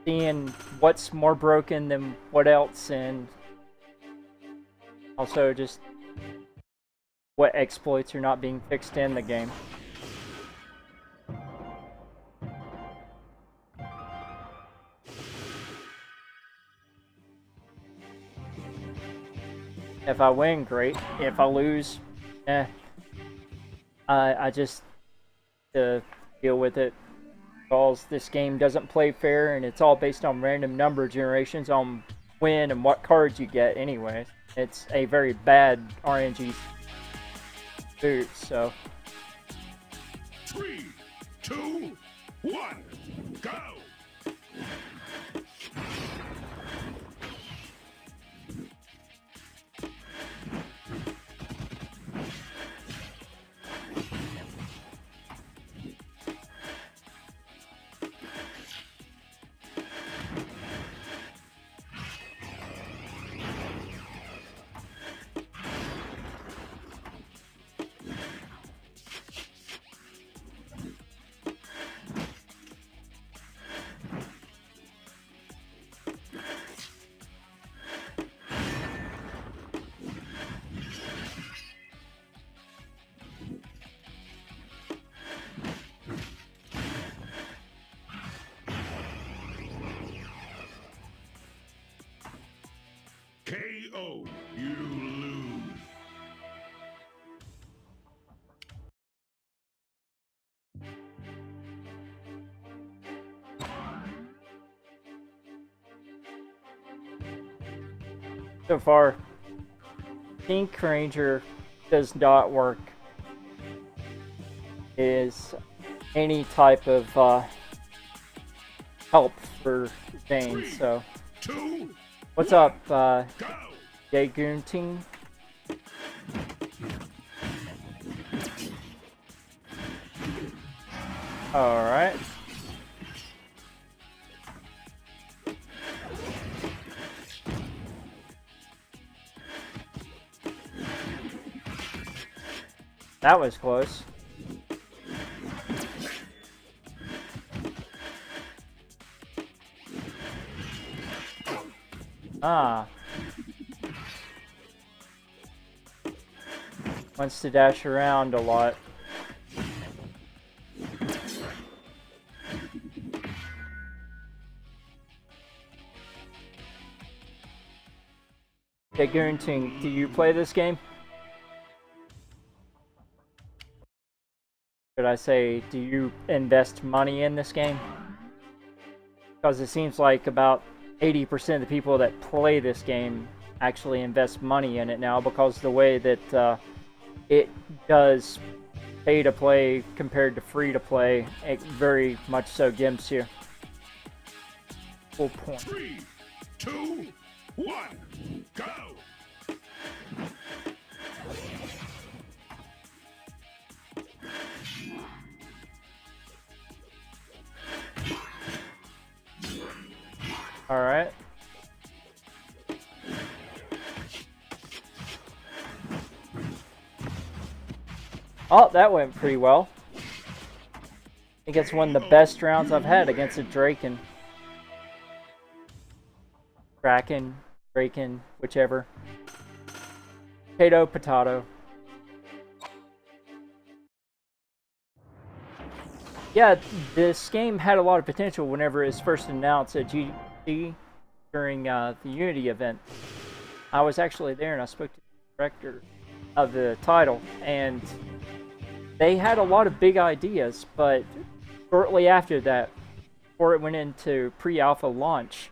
seeing what's more broken than what else, and also just what exploits are not being fixed in the game. If I win, great. If I lose, I just deal with it, because this game doesn't play fair, and it's all based on random number generations on when and what cards you get anyway. It's a very bad RNG boot, so. 3, 2, 1, go! KO, you lose. So far, Pink Ranger does not work is any type of help for Zane. So, what's up, Jagoon Team? All right. That was close. Ah. Wants to dash around a lot. Hey, Goonting, do you play this game? Should I say, do you invest money in this game? Because it seems like about 80% of the people that play this game actually invest money in it now, because the way that it does pay to play compared to free to play, it very much so gimps you. Full point. 3, 2, 1, go! All right. Oh, that went pretty well. I think it's one of the best rounds I've had against a Draken. Kraken, Draken, whichever. Potato, potato. Yeah, this game had a lot of potential whenever it was first announced at GDC during the Unity event. I was actually there and I spoke to the director of the title, and they had a lot of big ideas, but shortly after that, before it went into pre-alpha launch,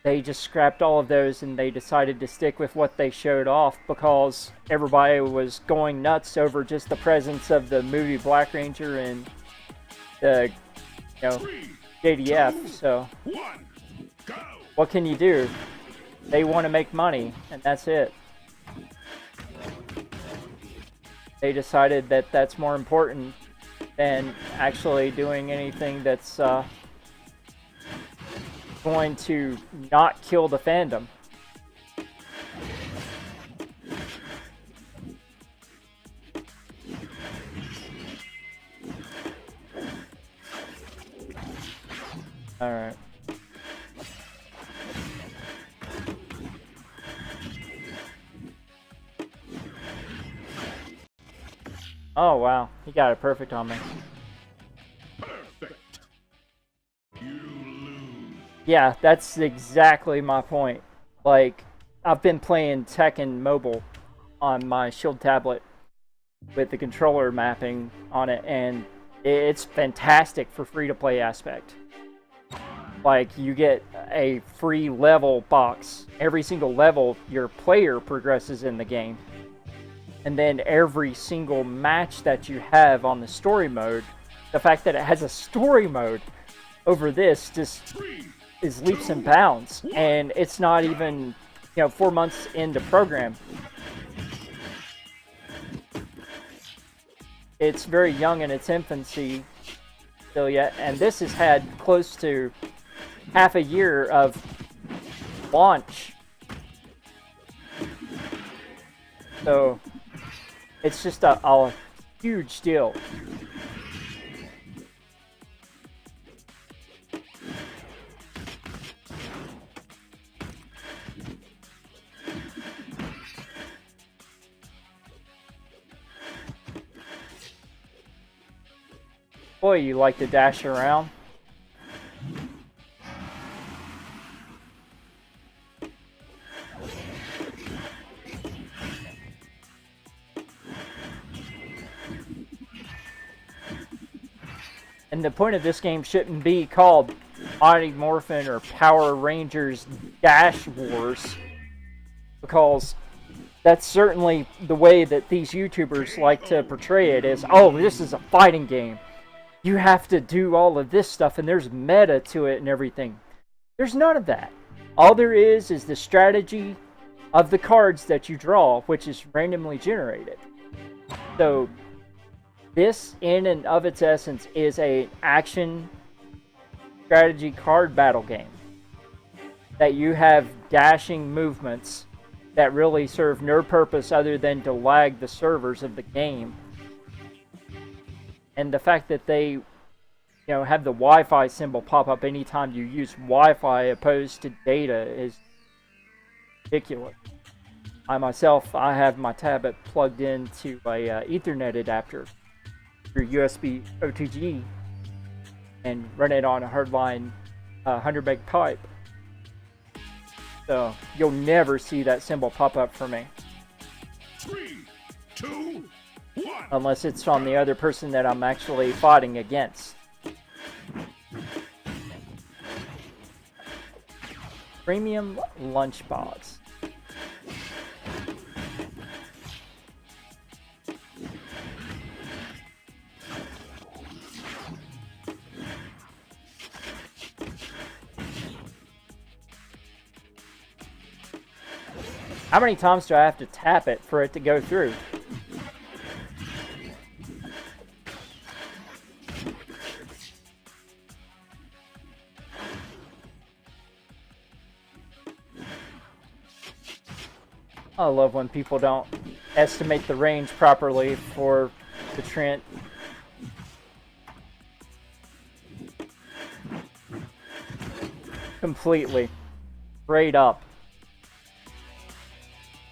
they just scrapped all of those and they decided to stick with what they showed off, because everybody was going nuts over just the presence of the movie Black Ranger and the, JDF. So what can you do? They want to make money, and that's it. They decided that that's more important than actually doing anything that's going to not kill the fandom. Alright. Oh, wow. He got it perfect on me. Perfect. You lose. Yeah, that's exactly my point. Like, I've been playing Tekken Mobile on my Shield tablet with the controller mapping on it, and it's fantastic for free-to-play aspect. Like, you get a free level box. Every single level, your player progresses in the game. And then every single match that you have on the story mode, the fact that it has a story mode over this just is leaps and bounds. And it's not even, 4 months into program. It's very young in its infancy still yet, and this has had close to half a year of launch. So it's just a huge deal. Boy, you like to dash around. And the point of this game shouldn't be called Mighty Morphin or Power Rangers Dash Wars, because that's certainly the way that these YouTubers like to portray it is, oh, this is a fighting game. You have to do all of this stuff, and there's meta to it and everything. There's none of that. All there is the strategy of the cards that you draw, which is randomly generated. So this, in and of its essence, is an action strategy card battle game. That you have dashing movements that really serve no purpose other than to lag the servers of the game. And the fact that they, have the Wi-Fi symbol pop up anytime you use Wi-Fi opposed to data is ridiculous. I myself, I have my tablet plugged into a Ethernet adapter through USB OTG and run it on a hardline 100 meg pipe. So you'll never see that symbol pop up for me. 3, 2, 1. Unless it's on the other person that I'm actually fighting against. Premium lunchbox. How many times do I have to tap it for it to go through? I love when people don't estimate the range properly for the Trent. Completely. Straight up.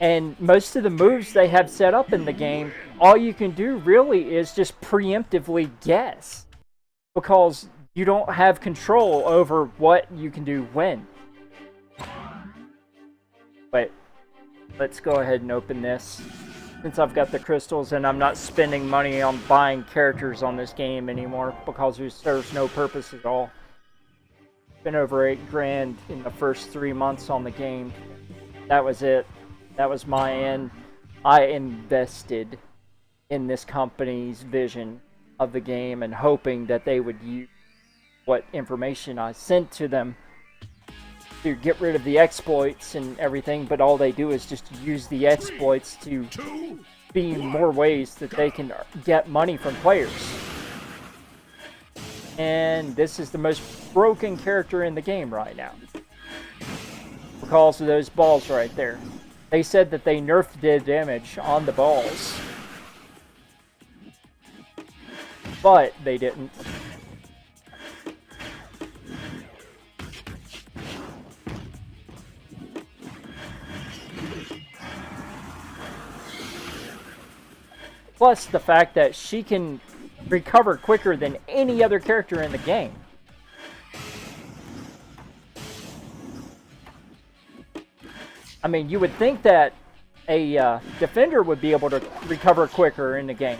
And most of the moves they have set up in the game, all you can do really is just preemptively guess. Because you don't have control over what you can do when. But let's go ahead and open this. Since I've got the crystals and I'm not spending money on buying characters on this game anymore because it serves no purpose at all. Been over $8 in the first 3 months on the game. That was it. That was my end. I invested in this company's vision of the game and hoping that they would use what information I sent to them to get rid of the exploits and everything, but all they do is just use the exploits to be more ways that they can get money from players. And this is the most broken character in the game right now because of those balls right there. They said that they nerfed the damage on the balls, but they didn't. Plus the fact that she can recover quicker than any other character in the game. I mean, you would think that a defender would be able to recover quicker in the game.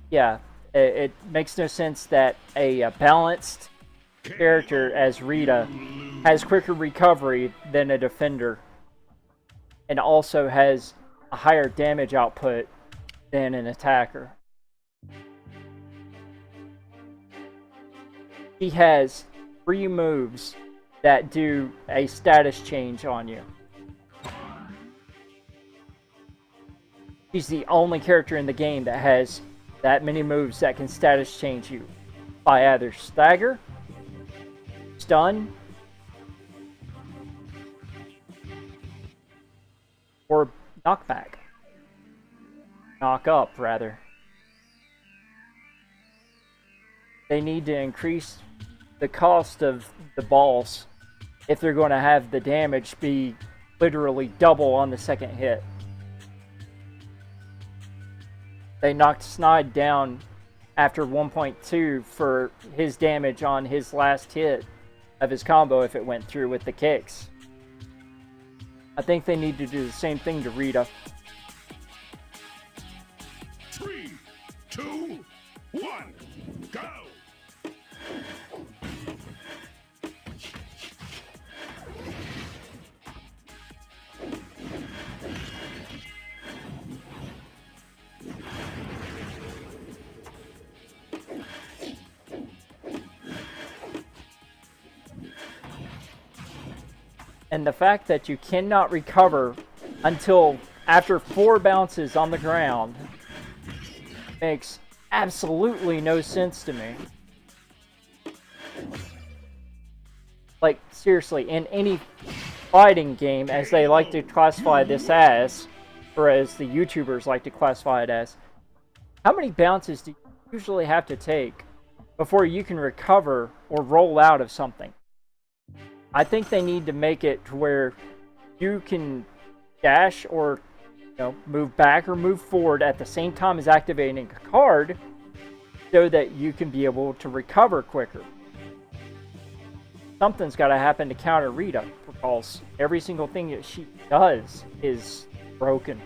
Yeah, it makes no sense that a balanced character as Rita has quicker recovery than a defender, and also has a higher damage output than an attacker. She has 3 moves that do a status change on you. She's the only character in the game that has that many moves that can status change you by either stagger, stun, or knockback. Knock up, rather. They need to increase the cost of the balls if they're going to have the damage be literally double on the second hit. They knocked Snide down after 1.2 for his damage on his last hit of his combo if it went through with the kicks. I think they need to do the same thing to Rita. 3, 2, 1, go! And the fact that you cannot recover until after 4 bounces on the ground makes absolutely no sense to me. Like, seriously, in any fighting game, as they like to classify this as, or as the YouTubers like to classify it as, how many bounces do you usually have to take before you can recover or roll out of something? I think they need to make it to where you can dash or move back or move forward at the same time as activating a card so that you can be able to recover quicker. Something's got to happen to counter Rita because every single thing that she does is broken.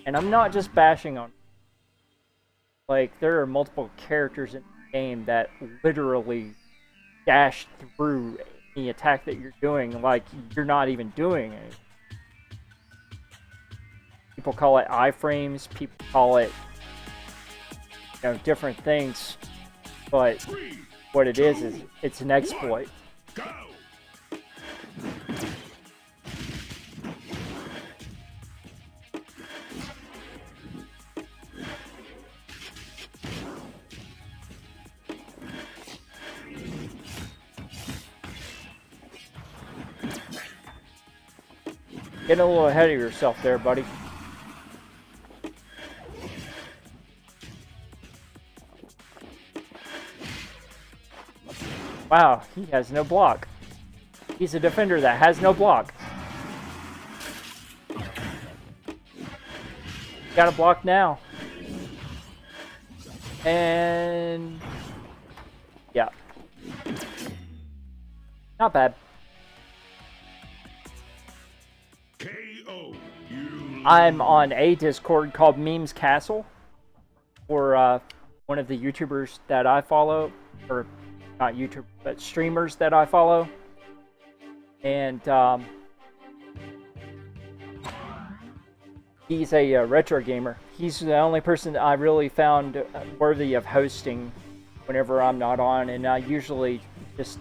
And I'm not just bashing on her. Like, there are multiple characters in the game that literally dash through any attack that you're doing like you're not even doing it. People call it iframes, people call it different things, but what it is it's an exploit. Go! Getting a little ahead of yourself there, buddy. Wow, he has no block. He's a defender that has no block. Got a block now. And yeah. Not bad. KO. I'm on a Discord called Memes Castle, or one of the YouTubers that I follow, or not YouTubers, but streamers that I follow. And he's a retro gamer. He's the only person that I really found worthy of hosting whenever I'm not on, and I usually just